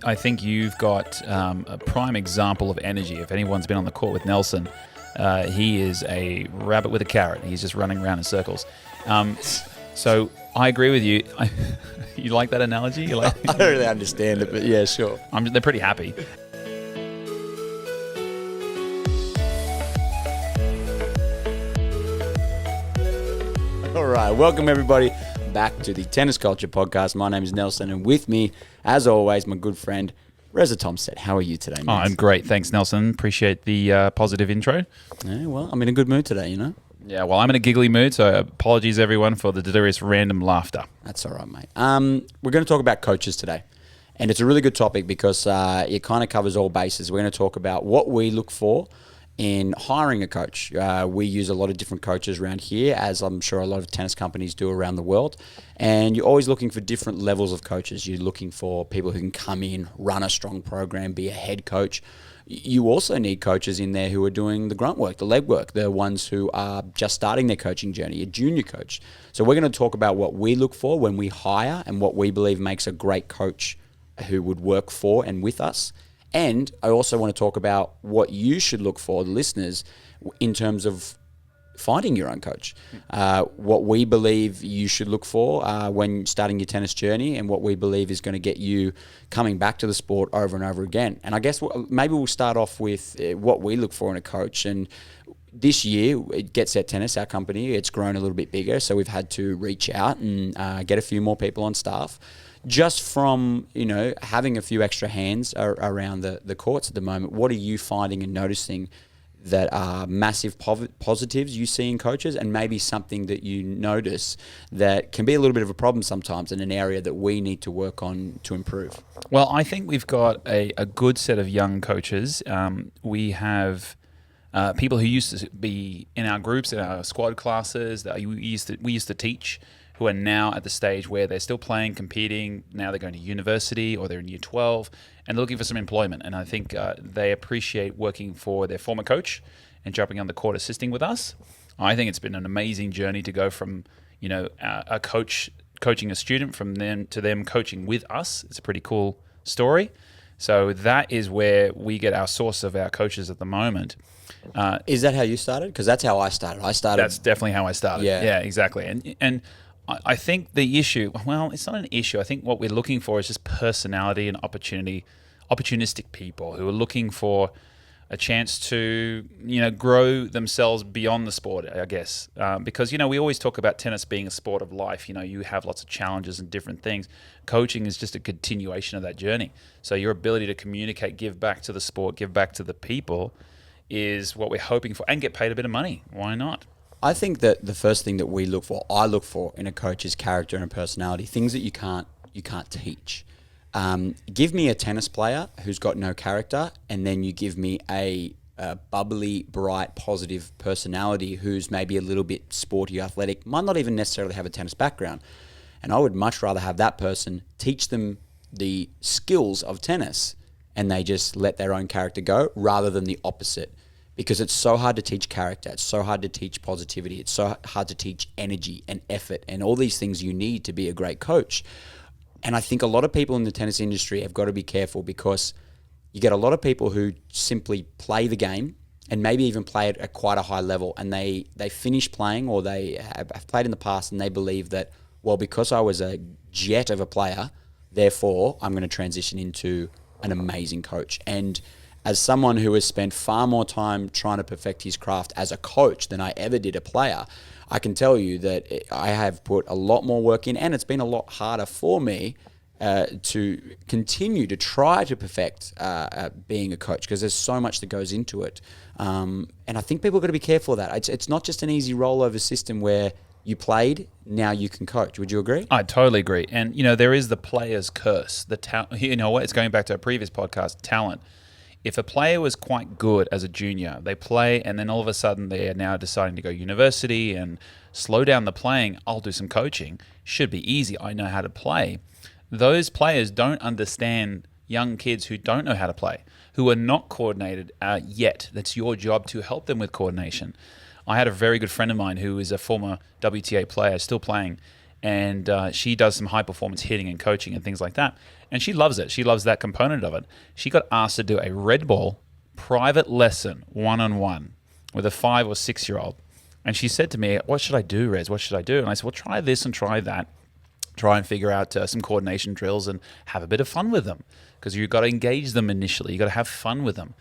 I think you've got a prime example of energy. If anyone's been on the court with Nelson, he is a rabbit with a carrot. He's just running around in circles. So I agree with you. You like that analogy? You like? I don't really understand it, but yeah, sure. They're pretty happy. All right, welcome everybody back to the Tennis Culture Podcast. My name is Nelson, and with me, as always, my good friend Reza Tomstead. How are you today, mate? I'm great, thanks, Nelson. Appreciate the positive intro. Yeah, well, I'm in a good mood today, you know. Yeah, well, I'm in a giggly mood, so apologies everyone for the delirious random laughter. That's all right, mate. We're going to talk about coaches today, and it's a really good topic because it kind of covers all bases. We're going to talk about what we look for in hiring a coach. We use a lot of different coaches around here, as I'm sure a lot of tennis companies do around the world. And you're always looking for different levels of coaches. You're looking for people who can come in, run a strong program, be a head coach. You also need coaches in there who are doing the grunt work, the leg work, the ones who are just starting their coaching journey, a junior coach. So we're going to talk about what we look for when we hire and what we believe makes a great coach who would work for and with us. And I also want to talk about what you should look for, the listeners, in terms of finding your own coach. What we believe you should look for when starting your tennis journey, and what we believe is going to get you coming back to the sport over and over again. And I guess maybe we'll start off with what we look for in a coach. And this year, Get Set Tennis, our company, it's grown a little bit bigger, so we've had to reach out and get a few more people on staff. Just from, having a few extra hands around the courts at the moment, what are you finding and noticing that are massive positives you see in coaches, and maybe something that you notice that can be a little bit of a problem sometimes in an area that we need to work on to improve? Well, I think we've got a good set of young coaches. We have people who used to be in our groups, in our squad classes, that we used to teach, who are now at the stage where they're still playing, competing. Now they're going to university or they're in year 12 and they're looking for some employment. And I think they appreciate working for their former coach and jumping on the court assisting with us. I think it's been an amazing journey to go from, a coach coaching a student from them to them coaching with us. It's a pretty cool story. So that is where we get our source of our coaches at the moment. Is that how you started? Because that's how I started. That's definitely how I started. Yeah, exactly. And I think the issue, well, it's not an issue. I think what we're looking for is just personality and opportunistic people who are looking for a chance to, grow themselves beyond the sport, I guess. Because, we always talk about tennis being a sport of life. You have lots of challenges and different things. Coaching is just a continuation of that journey. So your ability to communicate, give back to the sport, give back to the people is what we're hoping for, and get paid a bit of money. Why not? I think that the first thing that I look for in a coach is character and personality, things that you can't teach. Give me a tennis player who's got no character, and then you give me a bubbly, bright, positive personality who's maybe a little bit sporty, athletic, might not even necessarily have a tennis background. And I would much rather have that person teach them the skills of tennis and they just let their own character go, rather than the opposite. Because it's so hard to teach character, it's so hard to teach positivity, it's so hard to teach energy and effort and all these things you need to be a great coach. And I think a lot of people in the tennis industry have got to be careful, because you get a lot of people who simply play the game and maybe even play it at quite a high level, and they finish playing, or they have played in the past, and they believe that, well, because I was a jet of a player, therefore I'm going to transition into an amazing coach. And as someone who has spent far more time trying to perfect his craft as a coach than I ever did a player, I can tell you that I have put a lot more work in, and it's been a lot harder for me to continue to try to perfect being a coach, because there's so much that goes into it. And I think people have got to be careful of that. It's not just an easy rollover system where you played, now you can coach. Would you agree? I totally agree. And, there is the player's curse. It's going back to a previous podcast, talent. If a player was quite good as a junior, they play, and then all of a sudden they are now deciding to go university and slow down the playing, I'll do some coaching. Should be easy. I know how to play. Those players don't understand young kids who don't know how to play, who are not coordinated yet. That's your job to help them with coordination. I had a very good friend of mine who is a former WTA player, still playing, and she does some high-performance hitting and coaching and things like that. And she loves it. She loves that component of it. She got asked to do a red ball private lesson, one-on-one, with a 5 or 6-year-old. And she said to me, what should I do, Rez? What should I do? And I said, well, try this and try that. Try and figure out some coordination drills and have a bit of fun with them, because you've got to engage them initially. You've got to have fun with them.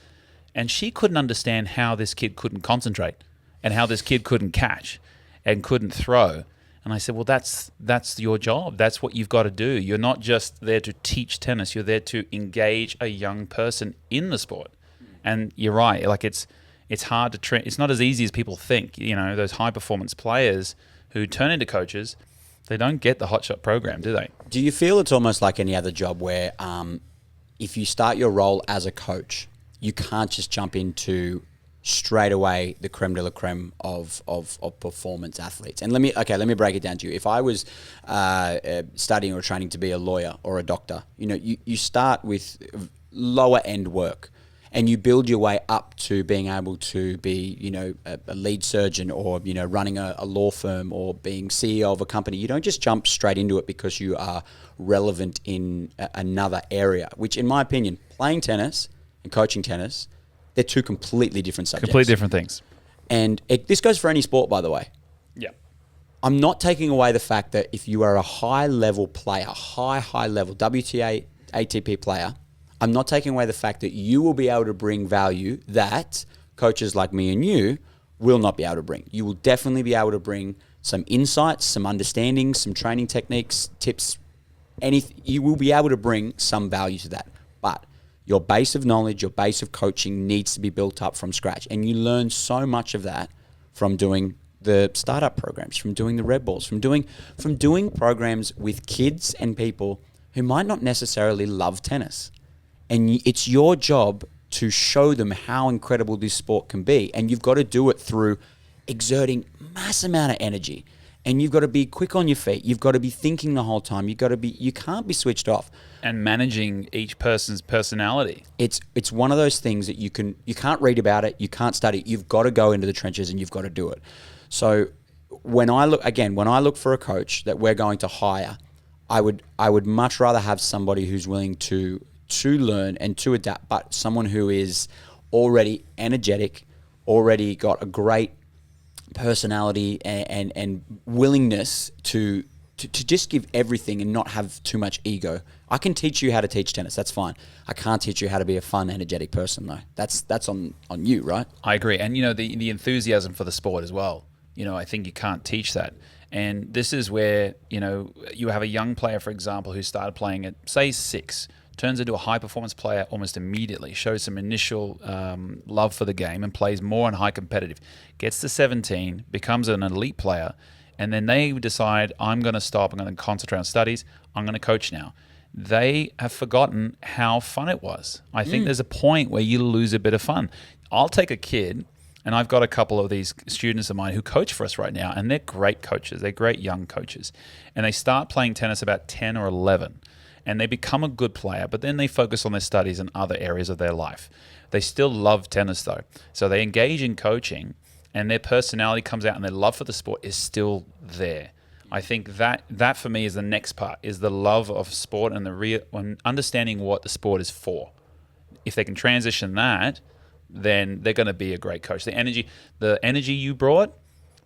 And she couldn't understand how this kid couldn't concentrate and how this kid couldn't catch and couldn't throw. And I said, well, that's your job. That's what you've got to do. You're not just there to teach tennis. You're there to engage a young person in the sport. And you're right. Like it's hard to train. It's not as easy as people think. You know, those high performance players who turn into coaches, they don't get the hot shot program, do they? Do you feel it's almost like any other job where if you start your role as a coach, you can't just jump into straight away the creme de la creme of performance athletes? And let me break it down to you. If I was studying or training to be a lawyer or a doctor, you start with lower end work, and you build your way up to being able to be, a lead surgeon, or, running a law firm, or being CEO of a company. You don't just jump straight into it because you are relevant in another area, which in my opinion, playing tennis and coaching tennis, they're two completely different subjects. Completely different things. And this goes for any sport, by the way. Yeah. I'm not taking away the fact that if you are a high-level player, high-level WTA, ATP player, I'm not taking away the fact that you will be able to bring value that coaches like me and you will not be able to bring. You will definitely be able to bring some insights, some understanding, some training techniques, tips, anything. You will be able to bring some value to that. But your base of knowledge, your base of coaching needs to be built up from scratch. And you learn so much of that from doing the startup programs, from doing the red balls, from doing programs with kids and people who might not necessarily love tennis. And it's your job to show them how incredible this sport can be. And you've got to do it through exerting mass amount of energy. And you've got to be quick on your feet. You've got to be thinking the whole time. You can't be switched off. And managing each person's personality. It's one of those things that you can't read about it, you can't study it. You've got to go into the trenches and you've got to do it. So when I look for a coach that we're going to hire, I would much rather have somebody who's willing to learn and to adapt, but someone who is already energetic, already got a great personality and willingness to just give everything and not have too much ego. I can teach you how to teach tennis. That's fine. I can't teach you how to be a fun, energetic person, though. That's on you, right? I agree. And, the enthusiasm for the sport as well. I think you can't teach that. And this is where, you have a young player, for example, who started playing at, say, 6, turns into a high-performance player almost immediately, shows some initial love for the game and plays more on high competitive, gets to 17, becomes an elite player, and then they decide, I'm going to stop, I'm going to concentrate on studies, I'm going to coach now. They have forgotten how fun it was. I think there's a point where you lose a bit of fun. I'll take a kid, and I've got a couple of these students of mine who coach for us right now, and they're great coaches. They're great young coaches. And they start playing tennis about 10 or 11. And they become a good player, but then they focus on their studies and other areas of their life. They still love tennis, though. So they engage in coaching, and their personality comes out, and their love for the sport is still there. I think that for me is the next part, is the love of sport and and understanding what the sport is for. If they can transition that, then they're going to be a great coach. The energy you brought,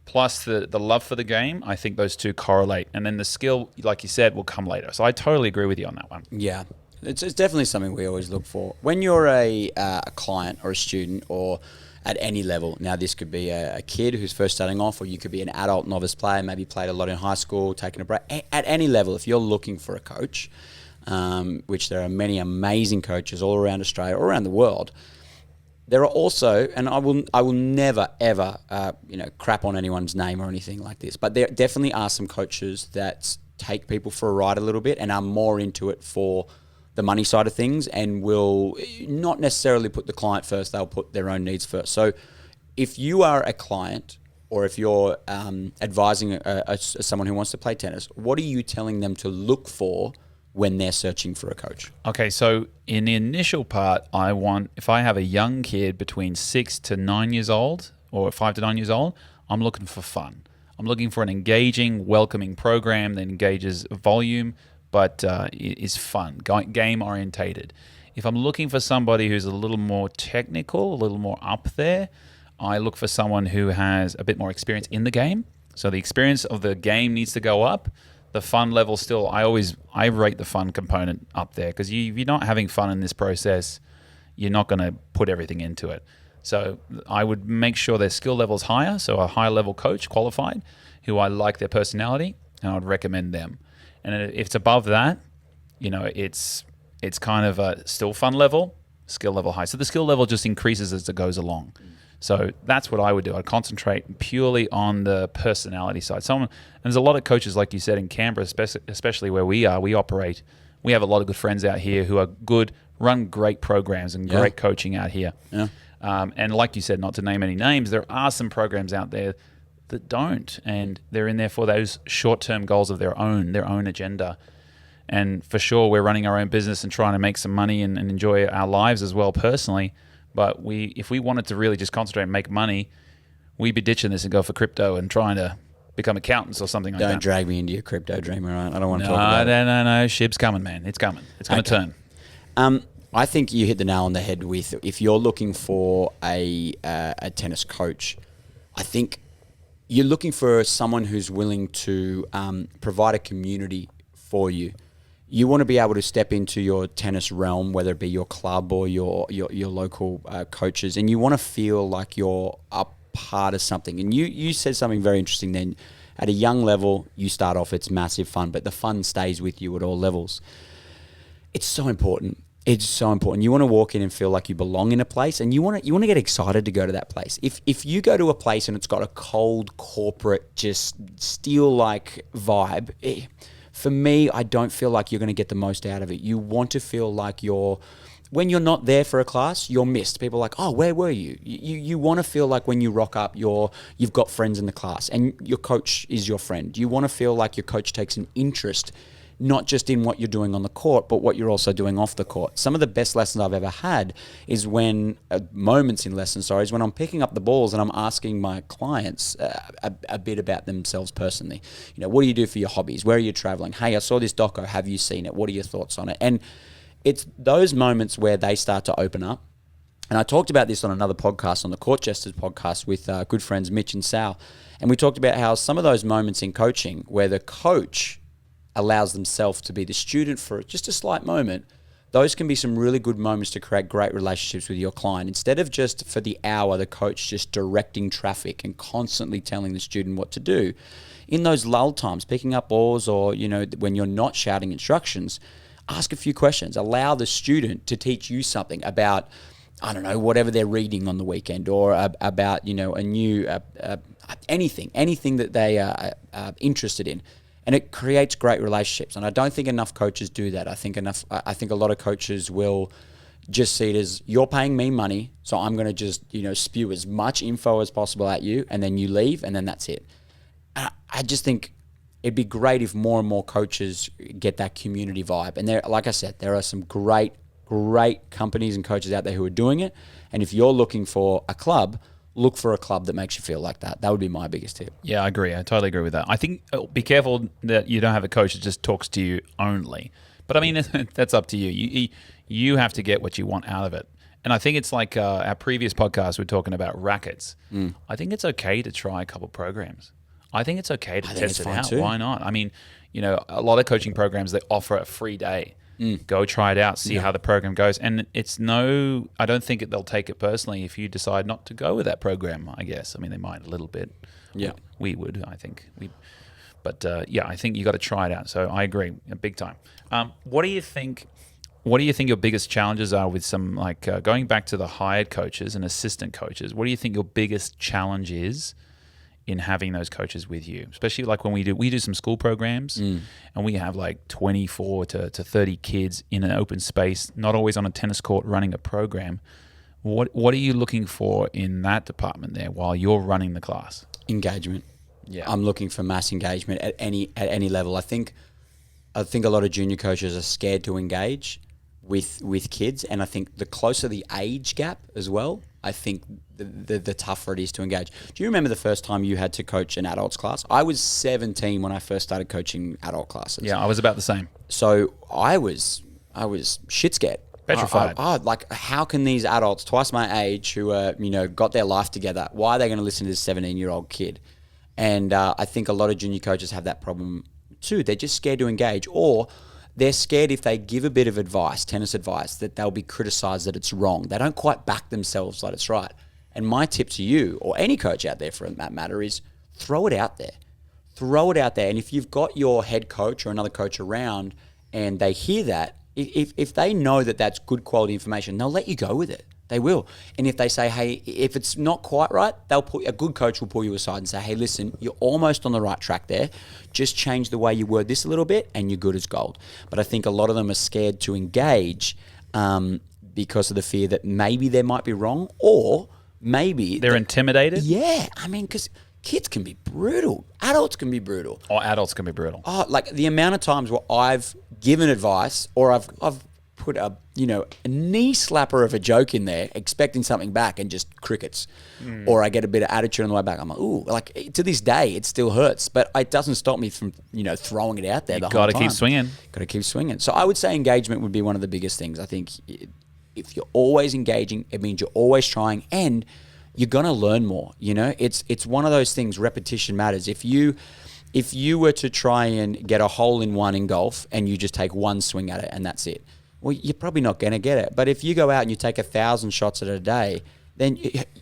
plus the love for the game, I think those two correlate. And then the skill, like you said, will come later. So I totally agree with you on that one. Yeah, it's definitely something we always look for. When you're a client or a student or at any level, now this could be a kid who's first starting off, or you could be an adult novice player, maybe played a lot in high school, taking a break. At any level, if you're looking for a coach, which there are many amazing coaches all around Australia, all around the world, there are also, and I will never ever crap on anyone's name or anything like this, but there definitely are some coaches that take people for a ride a little bit and are more into it for the money side of things, and will not necessarily put the client first. They'll put their own needs first. So if you are a client, or if you're advising someone who wants to play tennis, what are you telling them to look for when they're searching for a coach? Okay, so in the initial part, if I have a young kid between 6 to 9 years old, or 5 to 9 years old, I'm looking for fun. I'm looking for an engaging, welcoming program that engages volume, but is fun, game orientated. If I'm looking for somebody who's a little more technical, a little more up there, I look for someone who has a bit more experience in the game. So the experience of the game needs to go up. The fun level still, I rate the fun component up there, because if you're not having fun in this process, you're not going to put everything into it. So I would make sure their skill level's higher, so a higher level coach, qualified, who I like their personality, and I would recommend them. And if it's above that, it's kind of a still fun level, skill level high. So the skill level just increases as it goes along. So that's what I would do. I'd concentrate purely on the personality side. And there's a lot of coaches, like you said, in Canberra, especially where we operate. We have a lot of good friends out here who are good, run great programs and great coaching out here. Yeah. And like you said, not to name any names, there are some programs out there that don't, and they're in there for those short-term goals of their own agenda. And for sure, we're running our own business and trying to make some money and enjoy our lives as well personally. But if we wanted to really just concentrate and make money, we'd be ditching this and go for crypto and trying to become accountants or something like that. Don't drag me into your crypto dream, all right? I don't want to talk about it. No. Shib's coming, man. It's coming. It's going to turn. I think you hit the nail on the head with, if you're looking for a tennis coach, I think you're looking for someone who's willing to provide a community for you. You want to be able to step into your tennis realm, whether it be your club or your local coaches, and you want to feel like you're a part of something. And you said something very interesting then. At a young level, you start off, it's massive fun, but the fun stays with you at all levels. It's so important. It's so important. You want to walk in and feel like you belong in a place, and you want to get excited to go to that place. If you go to a place and it's got a cold, corporate, just steel-like vibe, for me, I don't feel like you're going to get the most out of it. You want to feel like when you're not there for a class, you're missed. People are like, oh, where were you? You want to feel like when you rock up, you've got friends in the class and your coach is your friend. You want to feel like your coach takes an interest, not just in what you're doing on the court, but what you're also doing off the court. Some of the best lessons I've ever had is when I'm picking up the balls and I'm asking my clients a bit about themselves personally. What do you do for your hobbies? Where are you traveling? Hey, I saw this doco. Have you seen it? What are your thoughts on it? And it's those moments where they start to open up. And I talked about this on another podcast, on the Court Jesters podcast with good friends Mitch and Sal. And we talked about how some of those moments in coaching where the coach allows themselves to be the student for just a slight moment, those can be some really good moments to create great relationships with your client. Instead of just for the hour, the coach just directing traffic and constantly telling the student what to do, in those lull times, picking up balls or, when you're not shouting instructions, ask a few questions. Allow the student to teach you something about, I don't know, whatever they're reading on the weekend, or about, a new, anything that they are interested in. And it creates great relationships. And I don't think enough coaches do that. I think a lot of coaches will just see it as, you're paying me money, so I'm going to just, spew as much info as possible at you, and then you leave, and then that's it. I just think it'd be great if more and more coaches get that community vibe. And like I said, there are some great companies and coaches out there who are doing it. And if you're looking for a club, look for a club that makes you feel like that. That would be my biggest tip. Yeah, I agree. I totally agree with that. I think be careful that you don't have a coach that just talks to you only. But I mean, that's up to you. You have to get what you want out of it. And I think it's like our previous podcast, we're talking about rackets. I think it's okay to try a couple programs. I think it's okay to test it out. Too. Why not? I mean, a lot of coaching programs, they offer a free day. Go try it out, see how the program goes. And I don't think they'll take it personally if you decide not to go with that program, I guess. I mean, they might a little bit. Yeah. We would, I think. I think you got to try it out. So I agree, big time. What do you think your biggest challenges are with some, going back to the hired coaches and assistant coaches? What do you think your biggest challenge is in having those coaches with you, especially like when we do some school programs and we have like 24 to 30 kids in an open space, not always on a tennis court running a program. What are you looking for in that department there while you're running the class? Engagement. Yeah. I'm looking for mass engagement at any level. I think a lot of junior coaches are scared to engage with kids, and I think the closer the age gap as well, I think the tougher it is to engage. Do you remember the first time you had to coach an adults class? I was 17 when I first started coaching adult classes. Yeah, I was about the same. So I was shit scared. Petrified. Like, how can these adults twice my age who are, got their life together, why are they going to listen to this 17-year-old kid? And I think a lot of junior coaches have that problem too. They're just scared to engage, or they're scared if they give a bit of advice, tennis advice, that they'll be criticised that it's wrong. They don't quite back themselves that it's right. And my tip to you, or any coach out there for that matter, is throw it out there. Throw it out there. And if you've got your head coach or another coach around and they hear that, if they know that that's good quality information, they'll let you go with it. They will. And if they say, hey, if it's not quite right, a good coach will pull you aside and say, hey, listen, you're almost on the right track there. Just change the way you word this a little bit and you're good as gold. But I think a lot of them are scared to engage because of the fear that maybe they might be wrong, or maybe they're intimidated. Yeah. I mean, because kids can be brutal. Adults can be brutal. Or adults can be brutal. Oh, like the amount of times where I've given advice, or I've put a knee slapper of a joke in there, expecting something back, and just crickets. Or I get a bit of attitude on the way back. I'm like, ooh, like to this day, it still hurts, but it doesn't stop me from throwing it out there. The whole time. Got to keep swinging. Got to keep swinging. So I would say engagement would be one of the biggest things. I think if you're always engaging, it means you're always trying, and you're gonna learn more. It's one of those things. Repetition matters. If you were to try and get a hole in one in golf and you just take one swing at it and that's it, well, you're probably not going to get it. But if you go out and you take 1,000 shots at a day, then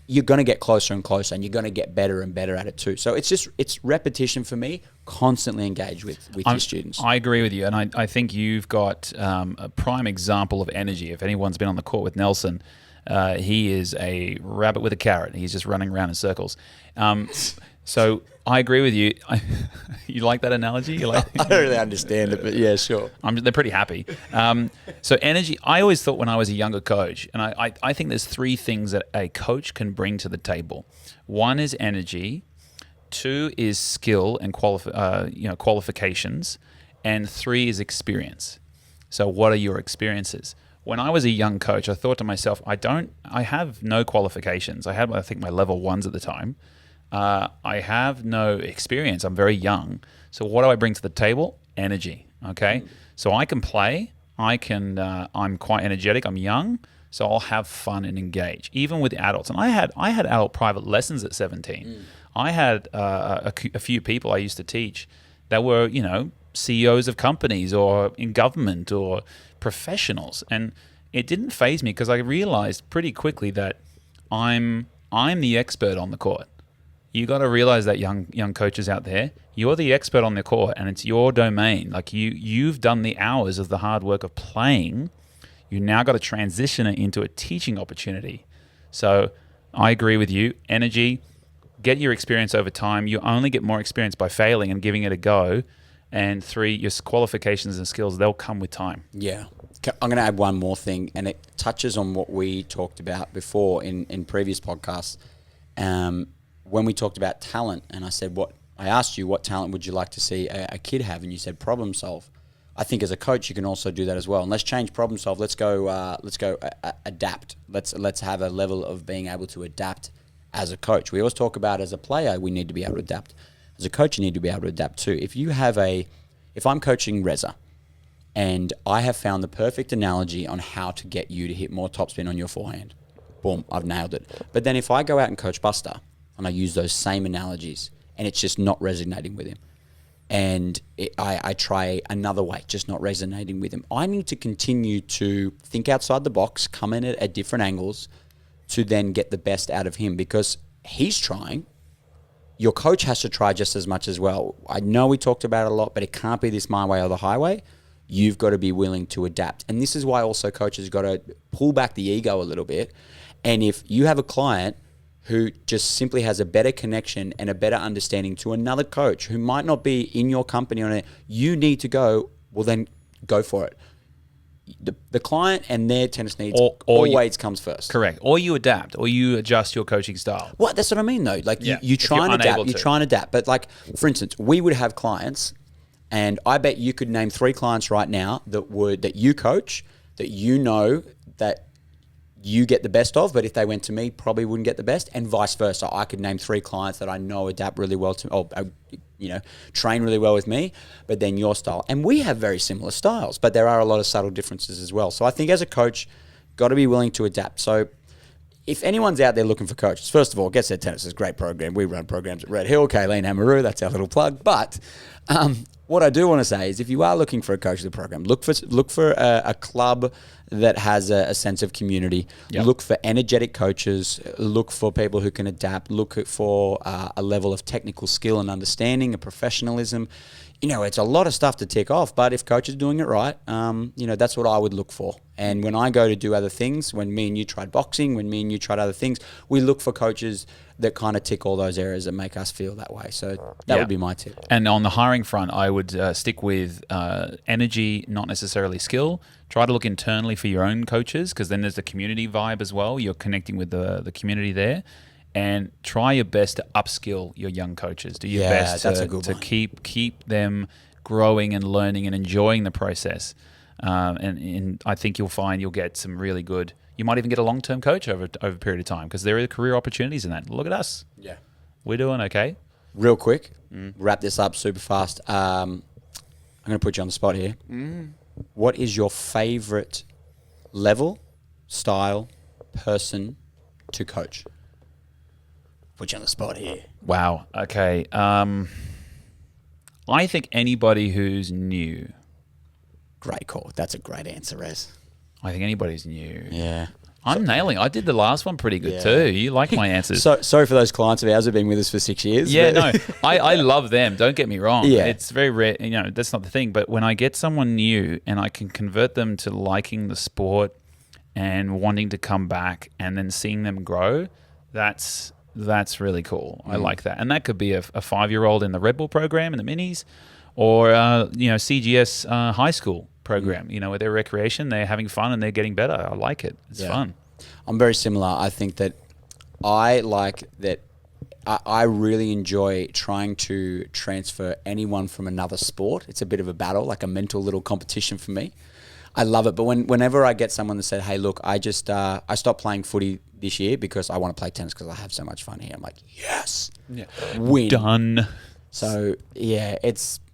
you're going to get closer and closer, and you're going to get better and better at it too. So it's repetition for me. Constantly engage with your students. I agree with you, and I think you've got a prime example of energy. If anyone's been on the court with Nelson, he is a rabbit with a carrot. He's just running around in circles. So I agree with you. You like that analogy? I don't really understand it, but yeah, sure. They're pretty happy. So energy, I always thought when I was a younger coach, and I think there's three things that a coach can bring to the table. One is energy. Two is skill and qualifications. And three is experience. So what are your experiences? When I was a young coach, I thought to myself, I have no qualifications. I had, I think, my level ones at the time. I have no experience. I'm very young. So what do I bring to the table? Energy. Okay. So I can play. I'm quite energetic. I'm young. So I'll have fun and engage, even with adults. And I had adult private lessons at 17. I had a few people I used to teach that were, CEOs of companies or in government or professionals. And it didn't faze me because I realized pretty quickly that I'm the expert on the court. You got to realize that, young coaches out there, you're the expert on the court and it's your domain. Like you've done the hours of the hard work of playing. You now got to transition it into a teaching opportunity. So I agree with you. Energy, get your experience over time. You only get more experience by failing and giving it a go. And three, your qualifications and skills, they'll come with time. Yeah. I'm going to add one more thing, and it touches on what we talked about before in previous podcasts. When we talked about talent, and I asked you what talent would you like to see a kid have, and you said problem solve. I think as a coach you can also do that as well. And let's change problem solve. Let's go adapt. Let's have a level of being able to adapt as a coach. We always talk about as a player we need to be able to adapt. As a coach you need to be able to adapt too. If I'm coaching Reza and I have found the perfect analogy on how to get you to hit more topspin on your forehand, boom, I've nailed it. But then if I go out and coach Buster and I use those same analogies and it's just not resonating with him, and I try another way, just not resonating with him, I need to continue to think outside the box, come in at different angles to then get the best out of him, because he's trying. Your coach has to try just as much as well. I know we talked about it a lot, but it can't be this my way or the highway. You've got to be willing to adapt. And this is why also coaches got to pull back the ego a little bit. And if you have a client who just simply has a better connection and a better understanding to another coach who might not be in your company on it, you need to go, well then go for it. The client and their tennis needs always comes first. Correct. Or you adapt, or you adjust your coaching style. Well, that's what I mean though. Like you try and adapt. You try and adapt. But like, for instance, we would have clients, and I bet you could name 3 clients right now that you coach, that that you get the best of, but if they went to me, probably wouldn't get the best, and vice versa. I could name 3 clients that I know adapt really well to, or train really well with me, but then your style. And we have very similar styles, but there are a lot of subtle differences as well. So I think as a coach, got to be willing to adapt. So if anyone's out there looking for coaches, first of all, Get Set Tennis is a great program. We run programs at Red Hill, Kayleen Amaru, that's our little plug. But what I do want to say is if you are looking for a coach of the program, look for a club that has a sense of community. Yep. Look for energetic coaches. Look for people who can adapt. Look for a level of technical skill and understanding, a professionalism. It's a lot of stuff to tick off, but if coach is doing it right, that's what I would look for. And when I go to do other things, when me and you tried boxing, when me and you tried other things, we look for coaches that kind of tick all those areas that make us feel that way. So that would be my tip. And on the hiring front, I would stick with energy, not necessarily skill. Try to look internally for your own coaches, because then there's the community vibe as well. You're connecting with the community there. And try your best to upskill your young coaches. Do your best to keep them growing and learning and enjoying the process. And I think you'll find you'll get some really good. You might even get a long-term coach over a period of time, because there are career opportunities in that. Look at us. Yeah, we're doing okay. Real quick, wrap this up super fast. I'm going to put you on the spot here. What is your favorite level, style, person to coach? Put you on the spot here. Wow. Okay. I think anybody who's new. Great call. That's a great answer, Rez. I think anybody who's new. Yeah. I'm nailing. I did the last one pretty good too. You like my answers. So sorry for those clients of ours who've been with us for 6 years. Yeah, no. I love them. Don't get me wrong. Yeah. It's very rare. That's not the thing. But when I get someone new and I can convert them to liking the sport and wanting to come back and then seeing them grow, that's really cool. I like that. And that could be a 5-year-old in the Red Bull program in the minis, or CGS high school program, with their recreation, they're having fun and they're getting better. I like it. It's fun. I'm very similar. I think that I really enjoy trying to transfer anyone from another sport. It's a bit of a battle, like a mental little competition for me. I love it. But whenever I get someone that said, hey, look, I stopped playing footy this year because I want to play tennis because I have so much fun here. I'm like, yes, win. Done. So,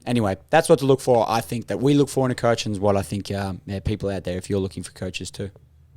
anyway, that's what to look for. I think that we look for in a coach, and what I think people out there, if you're looking for coaches too.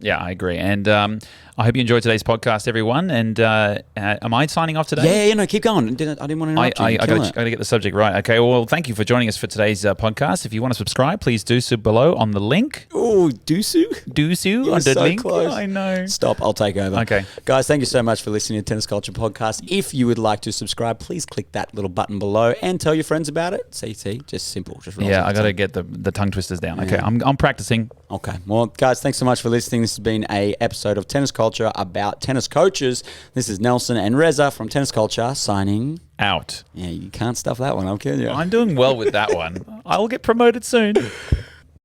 Yeah, I agree. And I hope you enjoyed today's podcast, everyone. And am I signing off today? Yeah, no, keep going. I didn't want to interrupt you. I got to get the subject right. Okay, well, thank you for joining us for today's podcast. If you want to subscribe, please do so below on the link. Oh, do so on the so link. Close. I know. Stop, I'll take over. Okay. Guys, thank you so much for listening to Tennis Culture Podcast. If you would like to subscribe, please click that little button below and tell your friends about it. See, just simple. Just yeah, I got to get the tongue twisters down. Yeah. Okay, I'm practicing. Okay. Well, guys, thanks so much for listening. This has been a episode of Tennis Culture about tennis coaches. This is Nelson and Reza from Tennis Culture signing out. Yeah, you can't stuff that one up, can you? I'm doing well with that one. I'll get promoted soon.